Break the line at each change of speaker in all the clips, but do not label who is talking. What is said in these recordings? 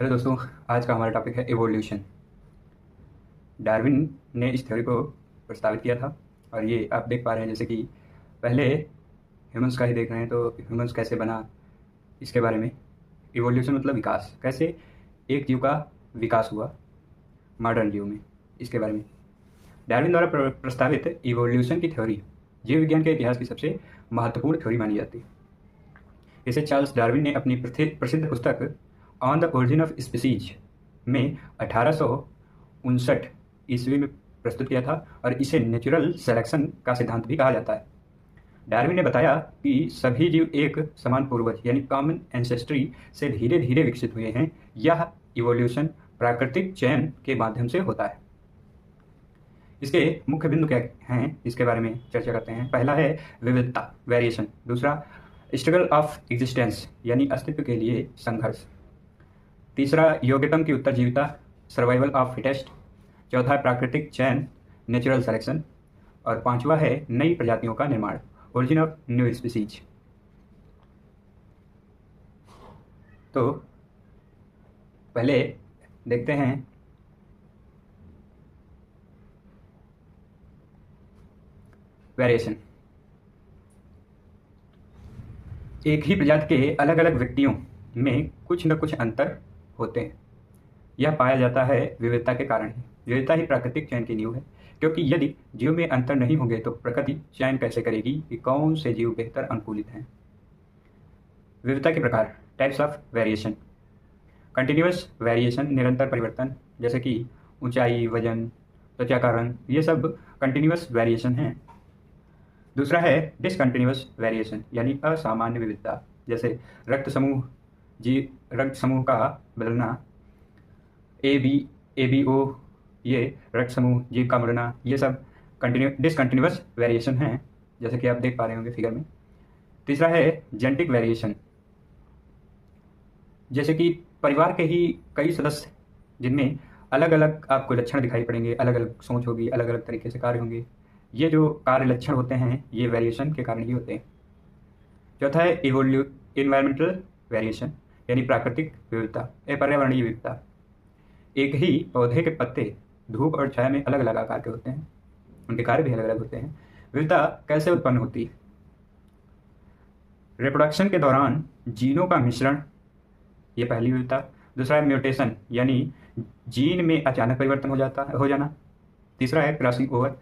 Hello दोस्तों, आज का हमारा टॉपिक है इवोल्यूशन। डार्विन ने इस थ्योरी को प्रस्तावित किया था और ये आप देख पा रहे हैं जैसे कि पहले ह्यूमंस का ही देख रहे हैं तो ह्यूमंस कैसे बना, इसके बारे में। इवोल्यूशन मतलब विकास, कैसे एक जीव का विकास हुआ मॉडर्न जीव में, इसके बारे में। डार्विन द्वारा प्रस्तावित इवोल्यूशन की थ्योरी जीव विज्ञान के इतिहास की सबसे महत्वपूर्ण थ्योरी मानी जाती है। इसे चार्ल्स डार्विन ने अपनी प्रसिद्ध पुस्तक on the origin of species में 1859 ईस्वी में प्रस्तुत किया था और इसे नेचुरल सेलेक्शन का सिद्धांत भी कहा जाता है। डार्विन ने बताया कि सभी जीव एक समान पूर्वज यानी कॉमन एंसेस्ट्री से धीरे धीरे विकसित हुए हैं। यह इवोल्यूशन प्राकृतिक चयन के माध्यम से होता है। इसके मुख्य बिंदु क्या हैं, इसके बारे में चर्चा करते हैं। पहला है विविधता, वेरिएशन। दूसरा स्ट्रगल ऑफ एग्जिस्टेंस यानी अस्तित्व के लिए संघर्ष। तीसरा योग्यतम की उत्तरजीविता, सर्वाइवल ऑफ फिटेस्ट। चौथा है प्राकृतिक चयन, नेचुरल सेलेक्शन। और पांचवा है नई प्रजातियों का निर्माण, ओरिजिन ऑफ न्यू स्पीसीज। तो पहले देखते हैं वेरिएशन। एक ही प्रजाति के अलग अलग व्यक्तियों में कुछ न कुछ अंतर होते हैं। यह पाया जाता है विविधता के कारण ही। विविधता ही प्राकृतिक चयन की नींव है, क्योंकि यदि जीव में अंतर नहीं होंगे तो प्रकृति चयन कैसे करेगी कि कौन से जीव बेहतर अनुकूलित हैं। विविधता के प्रकार, types of variation. Continuous variation, निरंतर परिवर्तन, जैसे कि ऊंचाई, वजन, त्वचा का रंग, ये सब कंटिन्यूअस वेरिएशन हैं। दूसरा है डिसकंटिन्यूअस वेरिएशन यानी असामान्य विविधता, जैसे रक्त समूह का बदलना, ABO, ये रक्त समूह, जीव का मरना, ये सब डिसकंटिन्यूअस वेरिएशन हैं, जैसे कि आप देख पा रहे होंगे फिगर में। तीसरा है जेनेटिक वेरिएशन, जैसे कि परिवार के ही कई सदस्य जिनमें अलग अलग आपको लक्षण दिखाई पड़ेंगे, अलग अलग सोच होगी, अलग अलग तरीके से कार्य होंगे। ये जो कार्य लक्षण होते हैं ये वेरिएशन के कारण ही होते हैं। चौथा है इन्वायरमेंटल वेरिएशन यानी प्राकृतिक विविधता, पर्यावरणीय विविधता। एक ही पौधे के पत्ते धूप और छाया में अलग अलग आकार के होते हैं, उनके कार्य भी अलग अलग होते हैं। विविधता कैसे उत्पन्न होती है? रिप्रोडक्शन के दौरान जीनों का मिश्रण, ये पहली विविधता। दूसरा है म्यूटेशन यानी जीन में अचानक परिवर्तन हो जाना। तीसरा है क्रॉसिंग ओवर।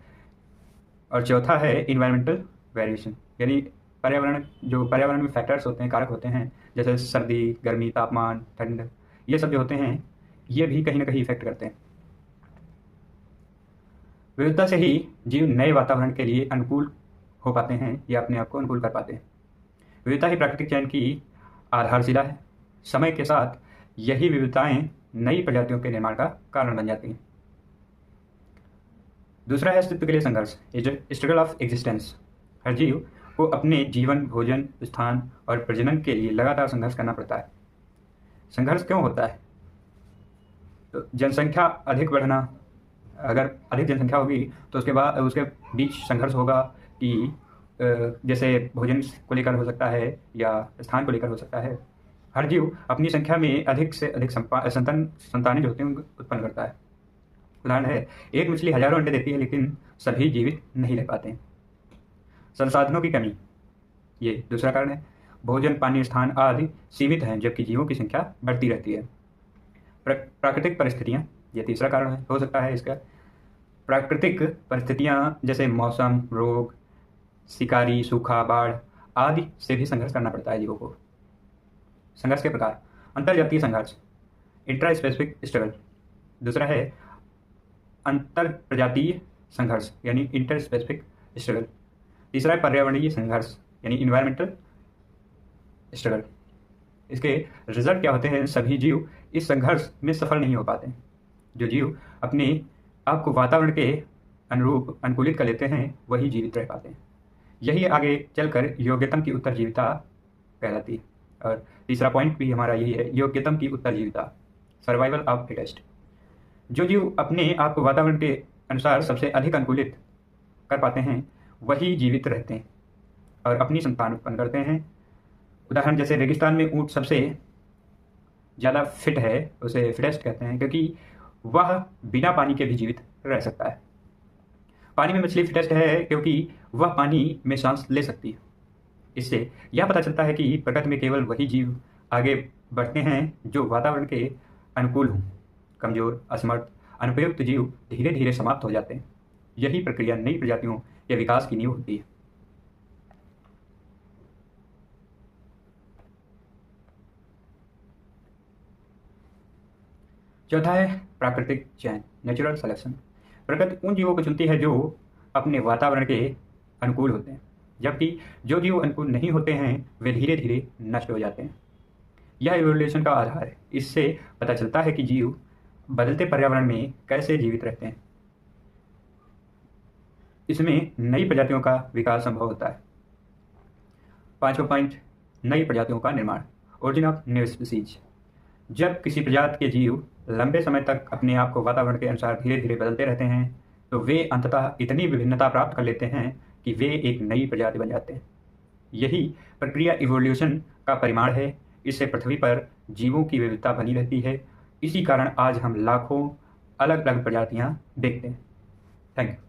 और चौथा है इन्वायरमेंटल वेरिएशन यानी पर्यावरण में फैक्टर्स होते हैं, कारक होते हैं, जैसे सर्दी, गर्मी, तापमान, ठंड, ये सब जो होते हैं ये भी कहीं ना कहीं इफेक्ट करते हैं। विविधता से ही जीव नए वातावरण के लिए अनुकूल हो पाते हैं या अपने आप को अनुकूल कर पाते हैं। विविधता ही प्राकृतिक चयन की आधारशिला है। समय के साथ यही विविधताएं नई प्रजातियों के निर्माण का कारण बन जाती हैं। दूसरा है अस्तित्व के लिए संघर्ष, स्ट्रगल ऑफ एग्जिस्टेंस। हर जीव को अपने जीवन, भोजन, स्थान और प्रजनन के लिए लगातार संघर्ष करना पड़ता है। संघर्ष क्यों होता है? तो जनसंख्या अधिक बढ़ना, अगर अधिक जनसंख्या होगी तो उसके बीच संघर्ष होगा कि जैसे भोजन को लेकर हो सकता है या स्थान को लेकर हो सकता है। हर जीव अपनी संख्या में अधिक से अधिक संतानें जो होती हैं उत्पन्न करता है। उदाहरण है, एक मछली हजारों अंडे देती है लेकिन सभी जीवित नहीं रह पाते हैं। संसाधनों की कमी, ये दूसरा कारण है। भोजन, पानी, स्थान आदि सीमित हैं जबकि जीवों की संख्या बढ़ती रहती है। प्राकृतिक परिस्थितियाँ, ये तीसरा कारण हो सकता है इसका। प्राकृतिक परिस्थितियाँ जैसे मौसम, रोग, शिकारी, सूखा, बाढ़ आदि से भी संघर्ष करना पड़ता है जीवों को। संघर्ष के प्रकार, अंतरजातीय संघर्ष, इंट्रा स्पेसिफिक स्ट्रगल। दूसरा है अंतर प्रजातीय संघर्ष यानी इंटर स्पेसिफिक स्ट्रगल। तीसरा है पर्यावरणीय संघर्ष यानी इन्वायरमेंटल स्ट्रगल। इसके रिजल्ट क्या होते हैं? सभी जीव इस संघर्ष में सफल नहीं हो पाते। जो जीव अपने आप को वातावरण के अनुरूप अनुकूलित कर लेते हैं वही जीवित रह पाते हैं। यही आगे चलकर योग्यतम की उत्तरजीविता कहलाती है। और तीसरा पॉइंट भी हमारा यही है, योग्यतम की उत्तरजीविता, सर्वाइवल ऑफ फिटेस्ट। जो जीव अपने आप को वातावरण के अनुसार सबसे अधिक अनुकूलित कर पाते हैं वही जीवित रहते हैं और अपनी संतान उत्पन्न करते हैं। उदाहरण जैसे रेगिस्तान में ऊँट सबसे ज़्यादा फिट है, उसे फिटेस्ट कहते हैं, क्योंकि वह बिना पानी के भी जीवित रह सकता है। पानी में मछली फिटेस्ट है क्योंकि वह पानी में सांस ले सकती है। इससे यह पता चलता है कि प्रकृति में केवल वही जीव आगे बढ़ते हैं जो वातावरण के अनुकूल हों। कमजोर, असमर्थ, अनुपयुक्त जीव धीरे धीरे समाप्त हो जाते हैं। यही प्रक्रिया नई प्रजातियों के विकास की नींव होती है। चौथा है प्राकृतिक चयन, नेचुरल सिलेक्शन। प्रकृति उन जीवों को चुनती है जो अपने वातावरण के अनुकूल होते हैं, जबकि जो जीव अनुकूल नहीं होते हैं वे धीरे धीरे नष्ट हो जाते हैं। यह इवोल्यूशन का आधार है। इससे पता चलता है कि जीव बदलते पर्यावरण में कैसे जीवित रहते हैं। इसमें नई प्रजातियों का विकास संभव होता है। 5वां पॉइंट, नई प्रजातियों का निर्माण, ओरिजिन ऑफ न्यू स्पीसीज। जब किसी प्रजाति के जीव लंबे समय तक अपने आप को वातावरण के अनुसार धीरे धीरे बदलते रहते हैं तो वे अंततः इतनी विभिन्नता प्राप्त कर लेते हैं कि वे एक नई प्रजाति बन जाते हैं। यही प्रक्रिया इवोल्यूशन का परिमाण है। इससे पृथ्वी पर जीवों की विविधता बनी रहती है। इसी कारण आज हम लाखों अलग अलग प्रजातियां देखते हैं। Thank you.